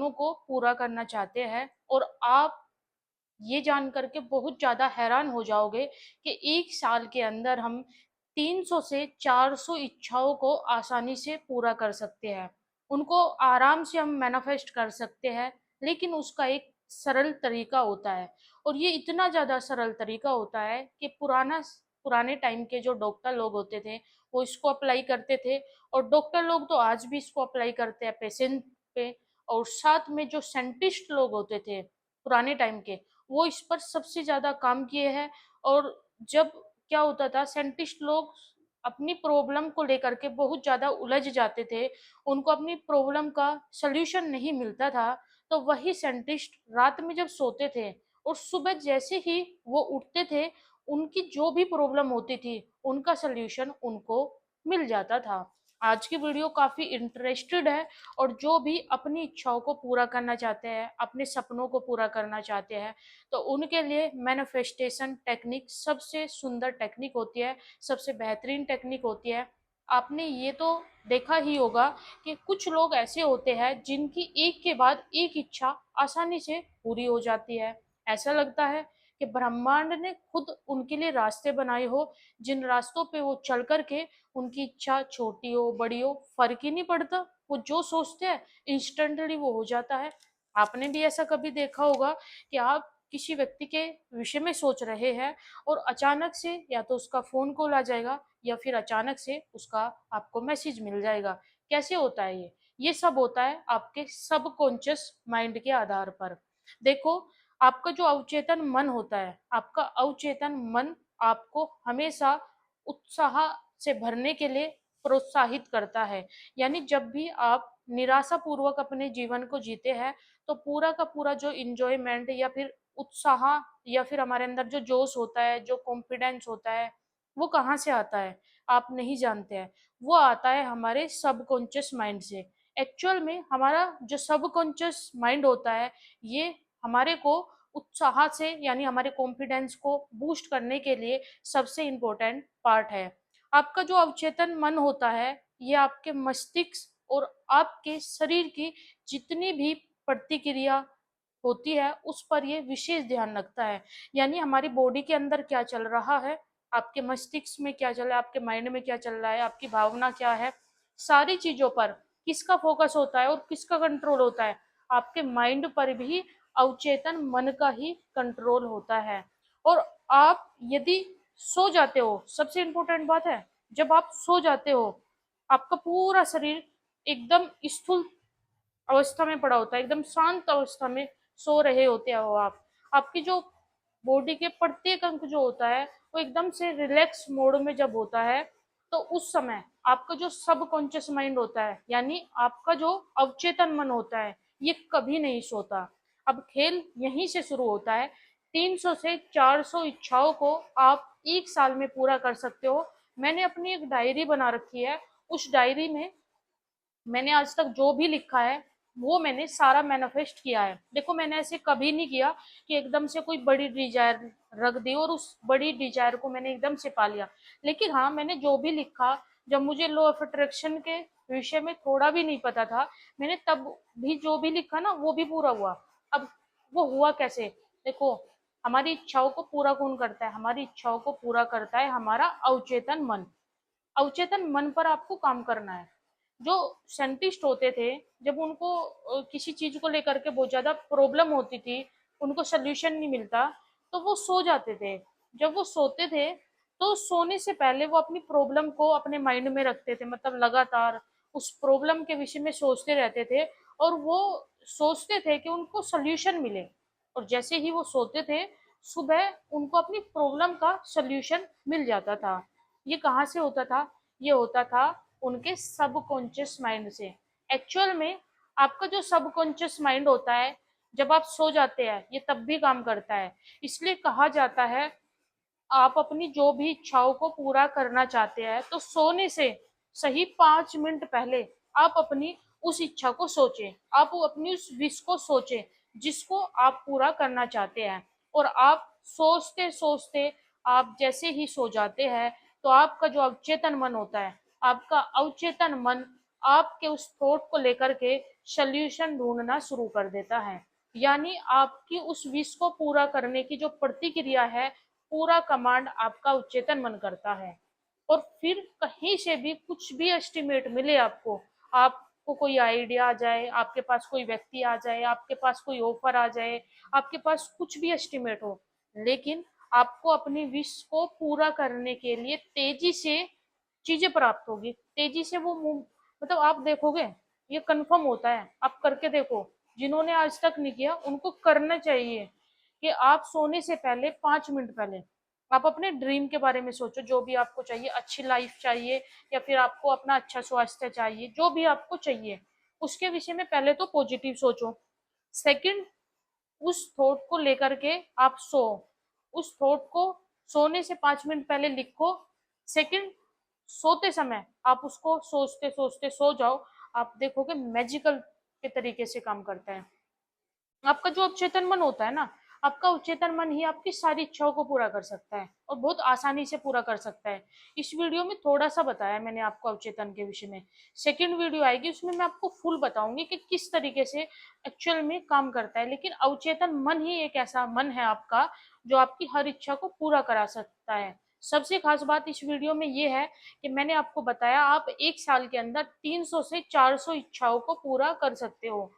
सपनों को पूरा करना चाहते हैं। और आप ये जान करके बहुत ज़्यादा हैरान हो जाओगे कि 1 साल के अंदर हम 300 से 400 इच्छाओं को आसानी से पूरा कर सकते हैं। उनको आराम से हम मैनिफेस्ट कर सकते हैं, लेकिन उसका एक सरल तरीका होता है। और ये इतना ज़्यादा सरल तरीका होता है कि पुराने टाइम के जो डॉक्टर लोग होते थे, वो इसको अप्लाई करते थे। और डॉक्टर लोग तो आज भी इसको अप्लाई करते हैं पेशेंट पे। और साथ में जो साइंटिस्ट लोग होते थे पुराने टाइम के, वो इस पर सबसे ज़्यादा काम किए हैं। और जब क्या होता था, साइंटिस्ट लोग अपनी प्रॉब्लम को लेकर के बहुत ज़्यादा उलझ जाते थे, उनको अपनी प्रॉब्लम का सॉल्यूशन नहीं मिलता था, तो वही साइंटिस्ट रात में जब सोते थे और सुबह जैसे ही वो उठते थे, उनकी जो भी प्रॉब्लम होती थी, उनका सॉल्यूशन उनको मिल जाता था। आज की वीडियो काफ़ी इंटरेस्टेड है, और जो भी अपनी इच्छाओं को पूरा करना चाहते हैं, अपने सपनों को पूरा करना चाहते हैं, तो उनके लिए मैनिफेस्टेशन टेक्निक सबसे सुंदर टेक्निक होती है, सबसे बेहतरीन टेक्निक होती है। आपने ये तो देखा ही होगा कि कुछ लोग ऐसे होते हैं जिनकी एक के बाद एक इच्छा आसानी से पूरी हो जाती है। ऐसा लगता है कि ब्रह्मांड ने खुद उनके लिए रास्ते बनाए हो, जिन रास्तों पे वो चल कर के उनकी इच्छा छोटी हो बड़ी हो फर्क ही नहीं पड़ता। वो जो सोचते हैं इंस्टेंटली वो हो जाता है। आपने भी ऐसा कभी देखा होगा कि आप किसी व्यक्ति के विषय में सोच रहे हैं, और अचानक से या तो उसका फोन कॉल आ जाएगा, या फिर अचानक से उसका आपको मैसेज मिल जाएगा। कैसे होता है ये सब होता है आपके सबकॉन्शियस माइंड के आधार पर। देखो, आपका जो अवचेतन मन होता है, आपका अवचेतन मन आपको हमेशा उत्साह से भरने के लिए प्रोत्साहित करता है। यानी जब भी आप निराशा पूर्वक अपने जीवन को जीते हैं, तो पूरा का पूरा जो इंजॉयमेंट या फिर उत्साह या फिर हमारे अंदर जो जोश होता है, जो कॉन्फिडेंस होता है, वो कहाँ से आता है आप नहीं जानते हैं। वो आता है हमारे सबकॉन्शियस माइंड से। एक्चुअल में हमारा जो सबकॉन्शियस माइंड होता है, ये हमारे को उत्साह से यानी हमारे कॉन्फिडेंस को बूस्ट करने के लिए सबसे इम्पोर्टेंट पार्ट है। आपका जो अवचेतन मन होता है, ये आपके मस्तिष्क और आपके शरीर की जितनी भी प्रतिक्रिया होती है, उस पर ये विशेष ध्यान रखता है। यानी हमारी बॉडी के अंदर क्या चल रहा है, आपके मस्तिष्क में क्या चल रहा है, आपके माइंड में क्या चल रहा है, आपकी भावना क्या है, सारी चीजों पर किसका फोकस होता है और किसका कंट्रोल होता है, आपके माइंड पर भी अवचेतन मन का ही कंट्रोल होता है। और आप यदि सो जाते हो, सबसे इंपॉर्टेंट बात है, जब आप सो जाते हो, आपका पूरा शरीर एकदम स्थूल अवस्था में पड़ा होता है, एकदम शांत अवस्था में सो रहे होते हो आप। आपकी जो बॉडी के प्रत्येक अंग जो होता है, वो एकदम से रिलैक्स मोड में जब होता है, तो उस समय आपका जो सबकॉन्शियस माइंड होता है, यानी आपका जो अवचेतन मन होता है, ये कभी नहीं सोता। अब खेल यहीं से शुरू होता है। 300 से 400 इच्छाओं को आप 1 साल में पूरा कर सकते हो। मैंने अपनी एक डायरी बना रखी है। उस डायरी में मैंने आज तक जो भी लिखा है, वो मैंने सारा मैनिफेस्ट किया है। देखो, मैंने ऐसे कभी नहीं किया कि एकदम से कोई बड़ी डिजायर रख दी और उस बड़ी डिजायर को मैंने एकदम से पा लिया। लेकिन हाँ, मैंने जो भी लिखा, जब मुझे लॉ ऑफ अट्रैक्शन के विषय में थोड़ा भी नहीं पता था, मैंने तब भी जो भी लिखा ना, वो भी पूरा हुआ। अब वो हुआ कैसे? देखो, हमारी इच्छाओं को पूरा कौन करता है? हमारी इच्छाओं को पूरा करता है हमारा अवचेतन मन। अवचेतन मन पर आपको काम करना है। जो साइंटिस्ट होते थे, जब उनको किसी चीज को लेकर के बहुत ज्यादा प्रॉब्लम होती थी, उनको सोल्यूशन नहीं मिलता, तो वो सो जाते थे। जब वो सोते थे, तो सोने से पहले वो अपनी प्रॉब्लम को अपने माइंड में रखते थे, मतलब लगातार उस प्रॉब्लम के विषय में सोचते रहते थे। और वो सोचते थे कि उनको सोल्यूशन मिले। और जैसे ही वो सोते थे, सुबह उनको अपनी प्रॉब्लम का सोल्यूशन मिल जाता था। ये कहाँ से होता था? ये होता था उनके सबकॉन्शियस माइंड से। एक्चुअल में आपका जो सबकॉन्शियस माइंड होता है, जब आप सो जाते हैं, ये तब भी काम करता है। इसलिए कहा जाता है, आप अपनी जो भी इच्छाओं को पूरा करना चाहते हैं, तो सोने से सही 5 मिनट पहले आप अपनी उस इच्छा को सोचें, आप अपनी उस विश को सोचें जिसको आप पूरा करना चाहते हैं। और आप सोचते सोचते आप जैसे ही सो जाते हैं, तो आपका जो अवचेतन मन होता है, आपका अवचेतन मन आपके उस थॉट को लेकर के सॉल्यूशन ढूंढना शुरू कर देता है। यानी आपकी उस विश को पूरा करने की जो प्रतिक्रिया है, पूरा कमांड आपका उच्चेतन मन करता है। और फिर कहीं से भी कुछ भी एस्टिमेट मिले आपको, आपको कोई आइडिया आ जाए, आपके पास कोई व्यक्ति आ जाए, आपके पास कोई ऑफर आ जाए, आपके पास कुछ भी एस्टिमेट हो, लेकिन आपको अपनी विश को पूरा करने के लिए तेजी से चीजें प्राप्त होगी, तेजी से वो मतलब आप देखोगे, ये कंफर्म होता है, आप करके देखो। जिन्होंने आज तक नहीं किया उनको करना चाहिए कि आप सोने से पहले 5 मिनट पहले आप अपने ड्रीम के बारे में सोचो, जो भी आपको चाहिए, अच्छी लाइफ चाहिए या फिर आपको अपना अच्छा स्वास्थ्य चाहिए, जो भी आपको चाहिए उसके विषय में पहले तो पॉजिटिव सोचो। सेकंड, उस थॉट को लेकर के आप सो, उस थॉट को सोने से 5 मिनट पहले लिखो। सेकंड, सोते समय आप उसको सोचते सोचते सो जाओ, आप देखोगे मैजिकल के तरीके से काम करता है। आपका जो अवचेतन मन होता है ना, आपका उच्चेतन मन ही आपकी सारी इच्छाओं को पूरा कर सकता है और बहुत आसानी से पूरा कर सकता है। इस वीडियो में थोड़ा सा बताया मैंने आपको अवचेतन के विषय में। सेकंड वीडियो आएगी उसमें मैं आपको फुल बताऊंगी कि किस तरीके से एक्चुअल में काम करता है। लेकिन अवचेतन मन ही एक ऐसा मन है आपका जो आपकी हर इच्छा को पूरा करा सकता है। सबसे खास बात इस वीडियो में ये है कि मैंने आपको बताया आप 1 साल के अंदर 300 से 400 इच्छाओं को पूरा कर सकते हो।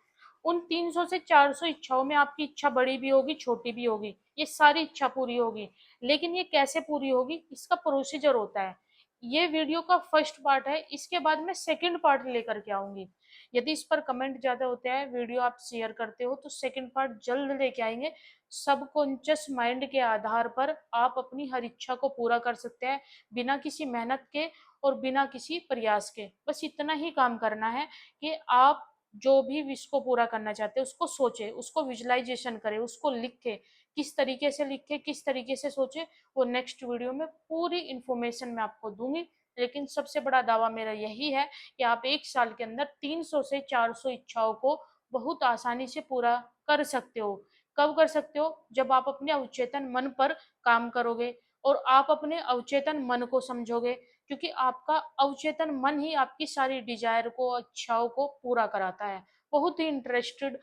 उन 300 से 400 इच्छाओं में आपकी इच्छा बड़ी भी होगी, छोटी भी होगी, ये सारी इच्छा पूरी होगी। लेकिन ये कैसे पूरी होगी, इसका प्रोसीजर होता है। ये वीडियो का फर्स्ट पार्ट है, इसके बाद मैं सेकंड पार्ट लेकर के आऊंगी। यदि इस पर कमेंट ज्यादा होते हैं, वीडियो आप शेयर करते हो, तो सेकंड पार्ट जल्द लेके आएंगे। सबकॉन्शियस माइंड के आधार पर आप अपनी हर इच्छा को पूरा कर सकते हैं, बिना किसी मेहनत के और बिना किसी प्रयास के। बस इतना ही काम करना है कि आप जो भी विश को पूरा करना चाहते हैं उसको सोचे, उसको विजुअलाइजेशन करे, उसको लिखे। किस तरीके से लिखे, किस तरीके से सोचे, वो नेक्स्ट वीडियो में पूरी इंफॉर्मेशन मैं आपको दूंगी। लेकिन सबसे बड़ा दावा मेरा यही है कि आप 1 साल के अंदर 300 से 400 इच्छाओं को बहुत आसानी से पूरा कर सकते हो। कब कर सकते हो? जब आप अपने अवचेतन मन पर काम करोगे और आप अपने अवचेतन मन को समझोगे, क्योंकि आपका अवचेतन मन ही आपकी सारी डिजायर को, इच्छाओं को पूरा कराता है। बहुत ही इंटरेस्टेड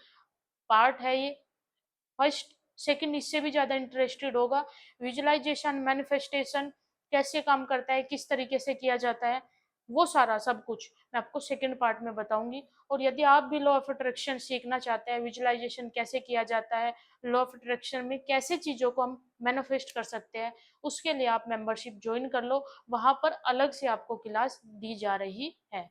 पार्ट है ये। फर्स्ट, सेकंड इससे भी ज्यादा इंटरेस्टेड होगा। विजुअलाइजेशन, मैनिफेस्टेशन कैसे काम करता है, किस तरीके से किया जाता है, वो सारा सब कुछ मैं आपको सेकंड पार्ट में बताऊंगी। और यदि आप भी लॉ ऑफ अट्रैक्शन सीखना चाहते हैं, विजुअलाइजेशन कैसे किया जाता है, लॉ ऑफ अट्रैक्शन में कैसे चीजों को हम मैनिफेस्ट कर सकते हैं, उसके लिए आप मेंबरशिप ज्वाइन कर लो। वहां पर अलग से आपको क्लास दी जा रही है।